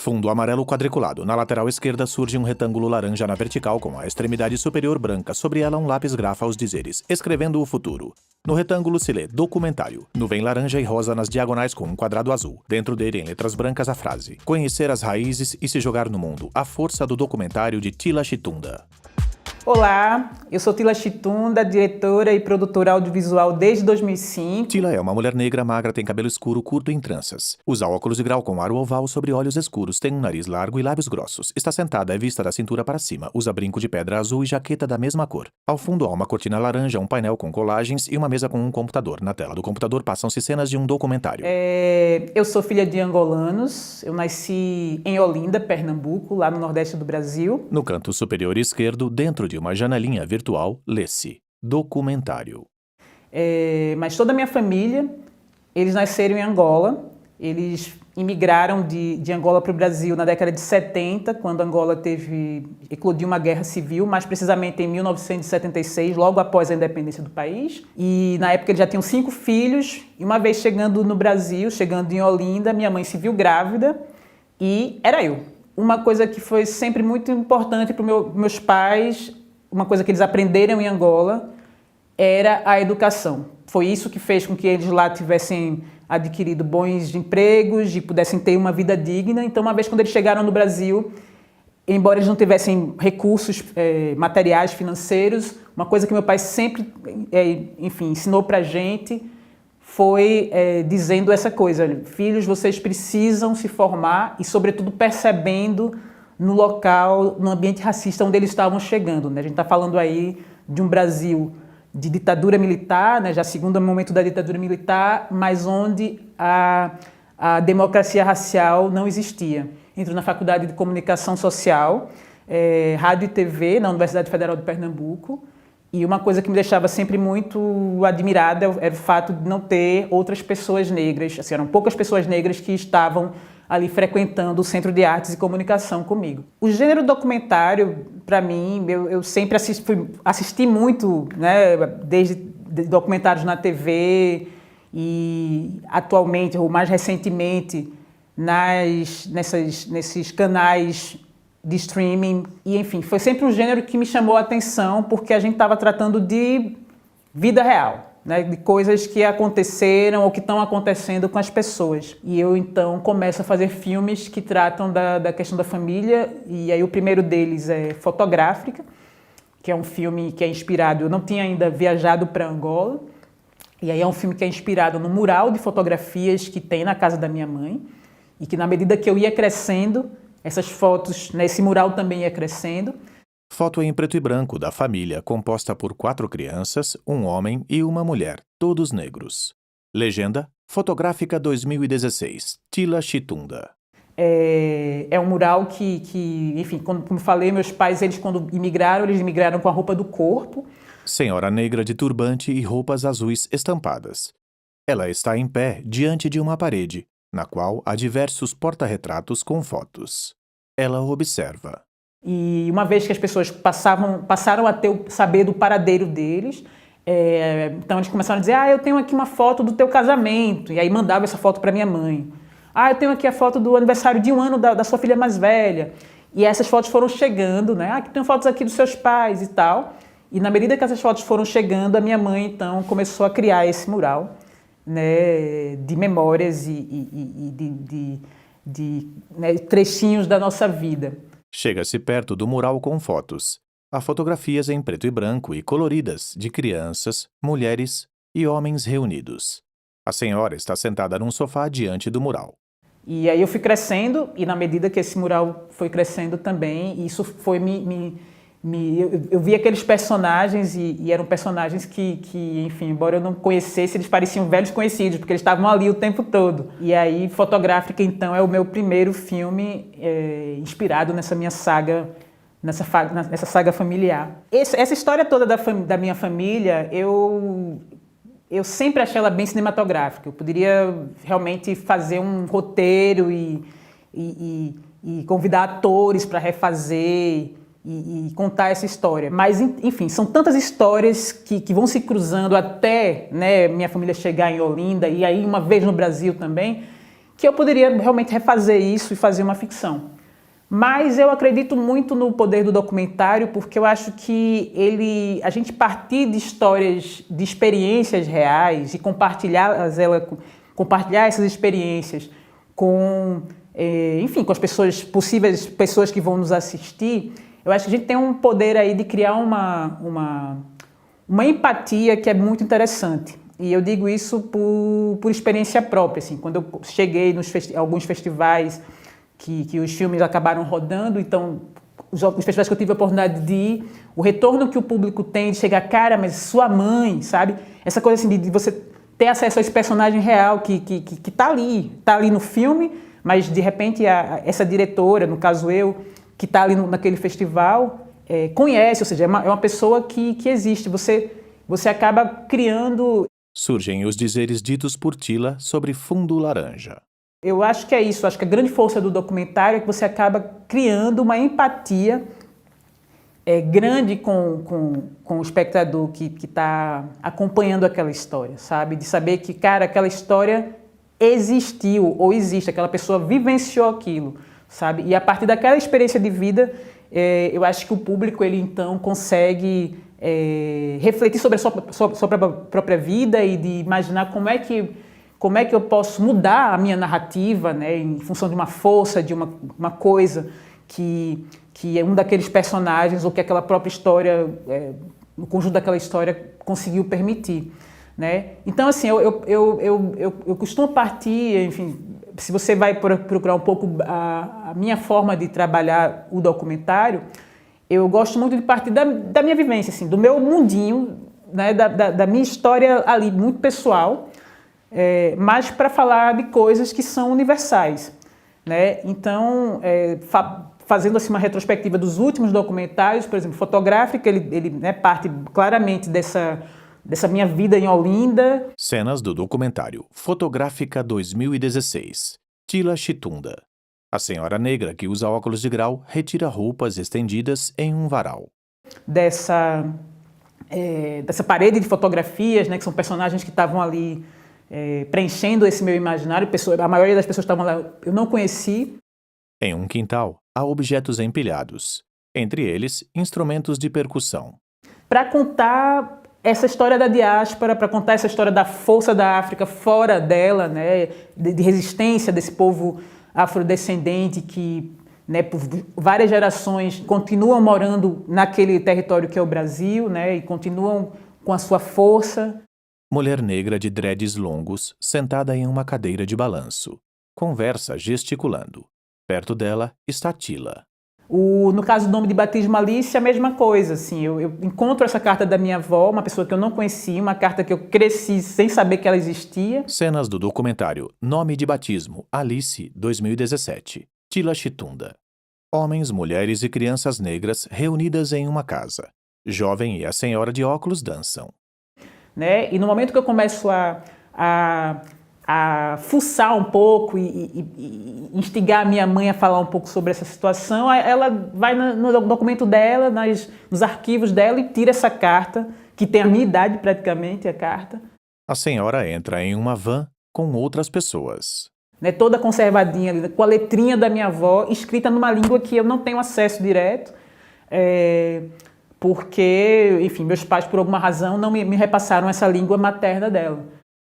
Fundo amarelo quadriculado. Na lateral esquerda surge um retângulo laranja na vertical com a extremidade superior branca. Sobre ela um lápis grafa os dizeres, escrevendo o futuro. No retângulo se lê documentário. Nuvem laranja e rosa nas diagonais com um quadrado azul. Dentro dele, em letras brancas, a frase: conhecer as raízes e se jogar no mundo. A força do documentário de Tila Chitunda. Olá, eu sou Tila Chitunda, diretora e produtora audiovisual desde 2005. Tila é uma mulher negra, magra, tem cabelo escuro, curto em tranças. Usa óculos de grau com aro oval sobre olhos escuros, tem um nariz largo e lábios grossos. Está sentada, é vista da cintura para cima, usa brinco de pedra azul e jaqueta da mesma cor. Ao fundo há uma cortina laranja, um painel com colagens e uma mesa com um computador. Na tela do computador passam-se cenas de um documentário. Eu sou filha de angolanos, eu nasci em Olinda, Pernambuco, lá no nordeste do Brasil. No canto superior esquerdo, dentro de uma janelinha virtual, lê-se documentário. Mas toda a minha família, eles nasceram em Angola. Eles imigraram de Angola para o Brasil na década de 70, quando Angola eclodiu uma guerra civil, mais precisamente em 1976, logo após a independência do país. E na época eles já tinham 5 filhos, e uma vez chegando no Brasil, chegando em Olinda, minha mãe se viu grávida e era eu. Uma coisa que foi sempre muito importante para meus pais, uma coisa que eles aprenderam em Angola, era a educação. Foi isso que fez com que eles lá tivessem adquirido bons empregos e pudessem ter uma vida digna. Então, uma vez quando eles chegaram no Brasil, embora eles não tivessem recursos materiais, financeiros, uma coisa que meu pai sempre ensinou para a gente foi dizendo essa coisa: filhos, vocês precisam se formar e, sobretudo, percebendo no local, no ambiente racista onde eles estavam chegando, né? A gente está falando aí de um Brasil de ditadura militar, né? Já segundo momento da ditadura militar, mas onde a democracia racial não existia. Entro na Faculdade de Comunicação Social, Rádio e TV, na Universidade Federal de Pernambuco, e uma coisa que me deixava sempre muito admirada era o fato de não ter outras pessoas negras, assim, eram poucas pessoas negras que estavam ali frequentando o Centro de Artes e Comunicação comigo. O gênero documentário, para mim, eu sempre assisti muito, né, desde documentários na TV e atualmente, ou mais recentemente, nesses canais de streaming. E, enfim, foi sempre um gênero que me chamou a atenção porque a gente estava tratando de vida real, né, de coisas que aconteceram ou que estão acontecendo com as pessoas. E eu, então, começo a fazer filmes que tratam da questão da família, e aí o primeiro deles é Fotográfica, que é um filme que é inspirado... Eu não tinha ainda viajado para Angola, e aí é um filme que é inspirado no mural de fotografias que tem na casa da minha mãe, e que, na medida que eu ia crescendo, essas fotos, né, esse mural também ia crescendo. Foto em preto e branco da família, composta por 4 crianças, um homem e uma mulher, todos negros. Legenda: Fotográfica 2016, Tila Chitunda. É um mural que enfim, como falei, meus pais, eles quando imigraram, eles imigraram com a roupa do corpo. Senhora negra de turbante e roupas azuis estampadas. Ela está em pé diante de uma parede, na qual há diversos porta-retratos com fotos. Ela observa. E uma vez que as pessoas passaram a saber do paradeiro deles, então eles começaram a dizer: eu tenho aqui uma foto do teu casamento, e aí mandava essa foto para minha mãe. Eu tenho aqui a foto do aniversário de 1 ano da sua filha mais velha. E essas fotos foram chegando, né? Tem fotos aqui dos seus pais e tal. E na medida que essas fotos foram chegando, a minha mãe, então, começou a criar esse mural, né, de memórias e né, trechinhos da nossa vida. Chega-se perto do mural com fotos. Há fotografias em preto e branco e coloridas de crianças, mulheres e homens reunidos. A senhora está sentada num sofá diante do mural. E aí eu fui crescendo, e na medida que esse mural foi crescendo também, isso foi eu vi aqueles personagens e eram personagens que, enfim, embora eu não conhecesse, eles pareciam velhos conhecidos, porque eles estavam ali o tempo todo. E aí, Fotográfica, então, é o meu primeiro filme inspirado nessa minha saga, nessa saga familiar. Essa história toda da minha família, eu sempre achei ela bem cinematográfica. Eu poderia realmente fazer um roteiro e convidar atores para refazer e contar essa história. Mas, enfim, são tantas histórias que vão se cruzando até, né, minha família chegar em Olinda, e aí uma vez no Brasil também, que eu poderia realmente refazer isso e fazer uma ficção. Mas eu acredito muito no poder do documentário, porque eu acho que a gente partir de histórias, de experiências reais e compartilhar essas experiências com, enfim, com as possíveis pessoas que vão nos assistir, eu acho que a gente tem um poder aí de criar uma empatia que é muito interessante. E eu digo isso por experiência própria, assim, quando eu cheguei nos alguns festivais que os filmes acabaram rodando, então os festivais que eu tive a oportunidade de ir, o retorno que o público tem de chegar, cara, mas sua mãe, sabe? Essa coisa assim de você ter acesso a esse personagem real que tá ali no filme, mas de repente essa diretora, no caso eu, que tá ali naquele festival, conhece, ou seja, é uma pessoa que existe, você acaba criando... Surgem os dizeres ditos por Tila sobre Fundo Laranja. Eu acho que é isso, acho que a grande força do documentário é que você acaba criando uma empatia grande com o espectador que está acompanhando aquela história, sabe? De saber que, cara, aquela história existiu ou existe, aquela pessoa vivenciou aquilo, sabe? E a partir daquela experiência de vida, eu acho que o público, ele então consegue refletir sobre a sua própria vida e de imaginar como é que eu posso mudar a minha narrativa, né, em função de uma força, de uma coisa que é um daqueles personagens ou que aquela própria história, o conjunto daquela história conseguiu permitir, né? Então, assim, eu costumo partir, enfim, se você vai procurar um pouco a minha forma de trabalhar o documentário, eu gosto muito de partir da minha vivência, assim, do meu mundinho, né, da minha história ali, muito pessoal, mas para falar de coisas que são universais, né? Então, fazendo assim uma retrospectiva dos últimos documentários, por exemplo, Fotográfica, ele né, parte claramente dessa minha vida em Olinda. Cenas do documentário Fotográfica 2016. Tila Chitunda. A senhora negra que usa óculos de grau retira roupas estendidas em um varal. Dessa parede de fotografias, né, que são personagens que estavam ali preenchendo esse meu imaginário. A maioria das pessoas que estavam lá eu não conheci. Em um quintal, há objetos empilhados, entre eles instrumentos de percussão. Para contar essa história da diáspora, para contar essa história da força da África fora dela, né, de resistência desse povo afrodescendente que, né, por várias gerações continuam morando naquele território que é o Brasil, né, e continuam com a sua força. Mulher negra de dreads longos, sentada em uma cadeira de balanço. Conversa gesticulando. Perto dela está Tila. No caso do nome de batismo Alice, a mesma coisa. Assim, eu encontro essa carta da minha avó, uma pessoa que eu não conhecia, uma carta que eu cresci sem saber que ela existia. Cenas do documentário Nome de Batismo Alice 2017. Tila Chitunda. Homens, mulheres e crianças negras reunidas em uma casa. Jovem e a senhora de óculos dançam. Né? E no momento que eu começo a fuçar um pouco e instigar a minha mãe a falar um pouco sobre essa situação, ela vai no documento dela, nos arquivos dela e tira essa carta, que tem a minha idade praticamente, a carta. A senhora entra em uma van com outras pessoas. Né, toda conservadinha, com a letrinha da minha avó, escrita numa língua que eu não tenho acesso direto, porque, enfim, meus pais, por alguma razão, não me repassaram essa língua materna dela.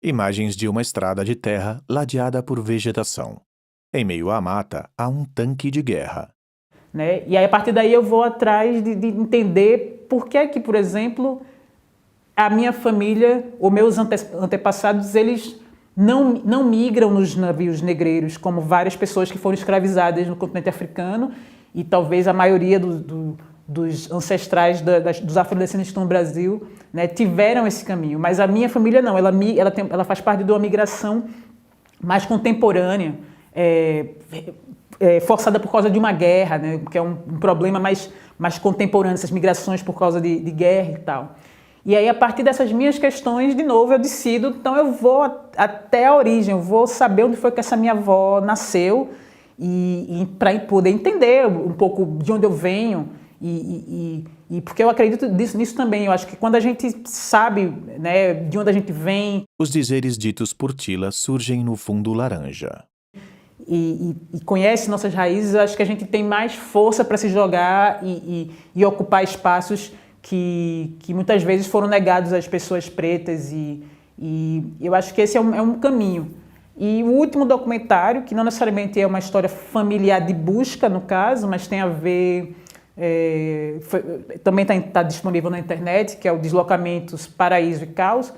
Imagens de uma estrada de terra ladeada por vegetação. Em meio à mata, há um tanque de guerra. Né? E aí, a partir daí, eu vou atrás de entender por que que, por exemplo, a minha família, ou meus antepassados, eles não migram nos navios negreiros, como várias pessoas que foram escravizadas no continente africano, e talvez a maioria dos ancestrais dos afrodescendentes que estão no Brasil, né, tiveram esse caminho. Mas a minha família não, ela faz parte de uma migração mais contemporânea, forçada por causa de uma guerra, né, que é um problema mais contemporâneo, essas migrações por causa de guerra e tal. E aí, a partir dessas minhas questões, de novo, eu decido, então eu vou até a origem, eu vou saber onde foi que essa minha avó nasceu e para poder entender um pouco de onde eu venho. E porque eu acredito nisso também. Eu acho que quando a gente sabe, né, de onde a gente vem... Os dizeres ditos por Tila surgem no fundo laranja. e conhece nossas raízes, eu acho que a gente tem mais força para se jogar e ocupar espaços que muitas vezes foram negados às pessoas pretas e eu acho que esse é um caminho. E o último documentário, que não necessariamente é uma história familiar de busca, no caso, mas tem a ver... também está disponível na internet, que é o Deslocamentos, Paraíso e Caos.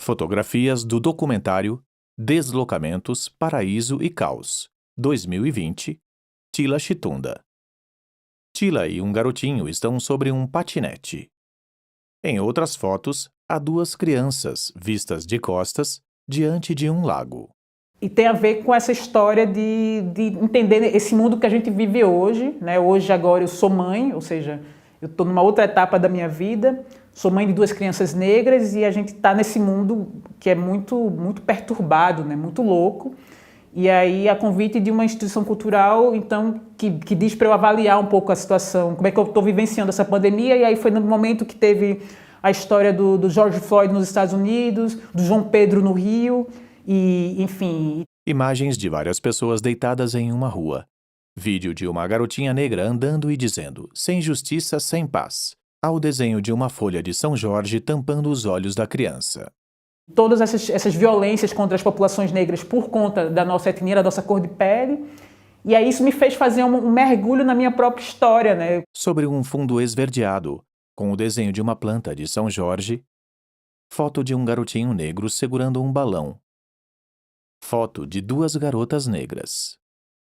Fotografias do documentário Deslocamentos, Paraíso e Caos, 2020, Tila Chitunda. Tila e um garotinho estão sobre um patinete. Em outras fotos, há duas crianças, vistas de costas, diante de um lago. E tem a ver com essa história de entender esse mundo que a gente vive hoje, né? Hoje, agora, eu sou mãe, ou seja, eu estou numa outra etapa da minha vida, sou mãe de duas crianças negras e a gente está nesse mundo que é muito, muito perturbado, né? Muito louco. E aí, a convite de uma instituição cultural, então, que diz para eu avaliar um pouco a situação, como é que eu estou vivenciando essa pandemia. E aí foi no momento que teve a história do George Floyd nos Estados Unidos, do João Pedro no Rio, e, enfim... Imagens de várias pessoas deitadas em uma rua. Vídeo de uma garotinha negra andando e dizendo, sem justiça, sem paz. Há o desenho de uma folha de São Jorge tampando os olhos da criança. Todas essas violências contra as populações negras por conta da nossa etnia, da nossa cor de pele. E aí isso me fez fazer um mergulho na minha própria história, né? Sobre um fundo esverdeado, com o desenho de uma planta de São Jorge, foto de um garotinho negro segurando um balão. Foto de duas garotas negras.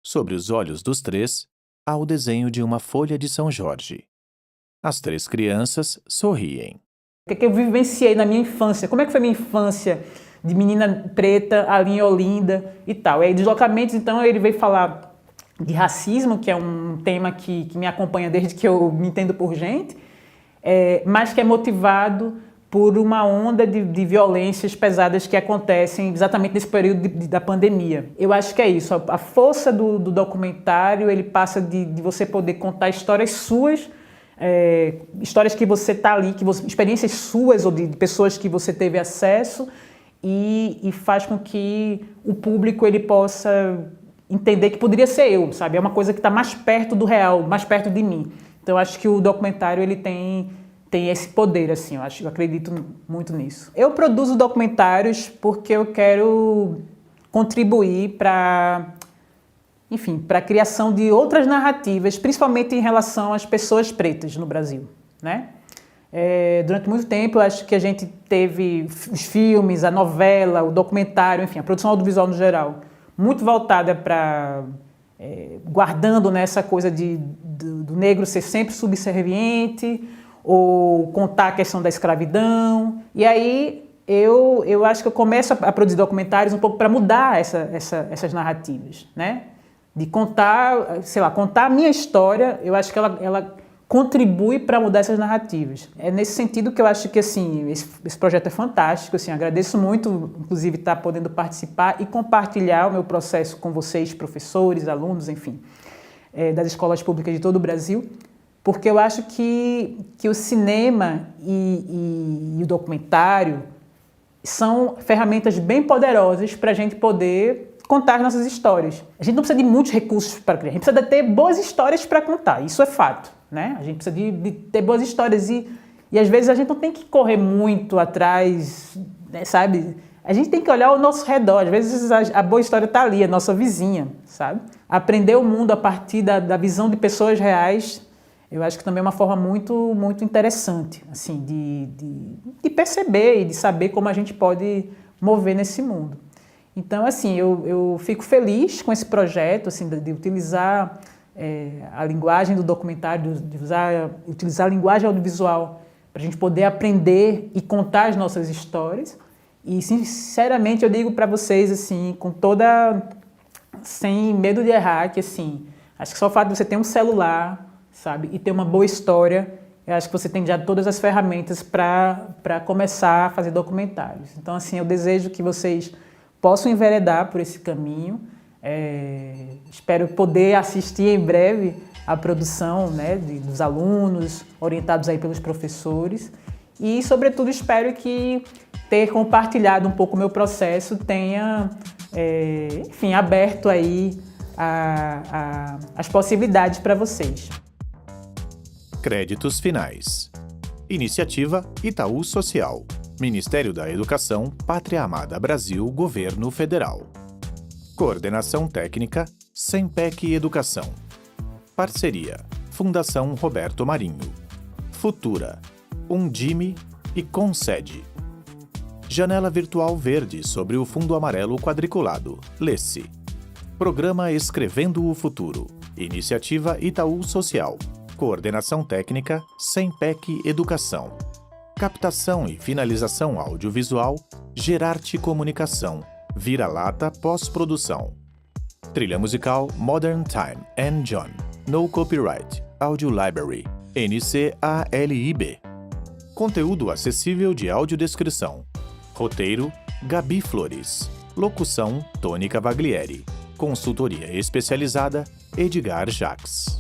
Sobre os olhos dos três, há o desenho de uma folha de São Jorge. As três crianças sorriem. O que eu vivenciei na minha infância? Como é que foi a minha infância de menina preta ali em Olinda e tal? E aí, Deslocamentos, então, ele veio falar de racismo, que é um tema que me acompanha desde que eu me entendo por gente, mas que é motivado por uma onda de violências pesadas que acontecem exatamente nesse período da pandemia. Eu acho que é isso, a força do documentário, ele passa de você poder contar histórias suas, histórias que você está ali, experiências suas ou de pessoas que você teve acesso e faz com que o público ele possa entender que poderia ser eu, sabe? É uma coisa que está mais perto do real, mais perto de mim. Então, eu acho que o documentário ele tem esse poder, assim, eu acredito muito nisso. Eu produzo documentários porque eu quero contribuir para, enfim, para a criação de outras narrativas, principalmente em relação às pessoas pretas no Brasil, né? Durante muito tempo, eu acho que a gente teve os filmes, a novela, o documentário, enfim, a produção audiovisual no geral, muito voltada para... guardando nessa coisa do negro ser sempre subserviente, ou contar a questão da escravidão. E aí eu acho que eu começo a produzir documentários um pouco para mudar essas narrativas, né? De contar, sei lá, contar a minha história, eu acho que ela contribui para mudar essas narrativas. É nesse sentido que eu acho que, assim, esse projeto é fantástico, assim, agradeço muito, inclusive, estar podendo participar e compartilhar o meu processo com vocês, professores, alunos, enfim, das escolas públicas de todo o Brasil, porque eu acho que o cinema e o documentário são ferramentas bem poderosas para a gente poder contar as nossas histórias. A gente não precisa de muitos recursos para criar, a gente precisa de ter boas histórias para contar, isso é fato, né? A gente precisa de ter boas histórias e às vezes a gente não tem que correr muito atrás, né, sabe? A gente tem que olhar ao nosso redor, às vezes a boa história está ali, a nossa vizinha, sabe? Aprender o mundo a partir da visão de pessoas reais, eu acho que também é uma forma muito, muito interessante, assim, de perceber e de saber como a gente pode mover nesse mundo. Então, assim, eu fico feliz com esse projeto, assim, de utilizar a linguagem do documentário, de utilizar a linguagem audiovisual para a gente poder aprender e contar as nossas histórias. E, sinceramente, eu digo para vocês, assim, sem medo de errar, que, assim, acho que só o fato de você ter um celular, sabe, e ter uma boa história, eu acho que você tem já todas as ferramentas para começar a fazer documentários. Então, assim, eu desejo que vocês possam enveredar por esse caminho. Espero poder assistir em breve a produção, né, dos alunos, orientados aí pelos professores. e, sobretudo, espero que ter compartilhado um pouco o meu processo tenha, enfim, aberto aí as possibilidades para vocês. Créditos finais. Iniciativa Itaú Social. Ministério da Educação, Pátria Amada Brasil, Governo Federal. Coordenação técnica, Sempec Educação. Parceria, Fundação Roberto Marinho. Futura, Undime e Concede. Janela virtual verde sobre o fundo amarelo quadriculado. Lê-se. Programa Escrevendo o Futuro. Iniciativa Itaú Social. Coordenação técnica, Sempec Educação. Captação e finalização audiovisual, Gerarte Comunicação. Vira-lata pós-produção. Trilha musical Modern Time and John. No Copyright. Audio Library. NCALIB. Conteúdo acessível de audiodescrição. Roteiro, Gabi Flores. Locução, Tony Cavaglieri. Consultoria especializada, Edgar Jacques.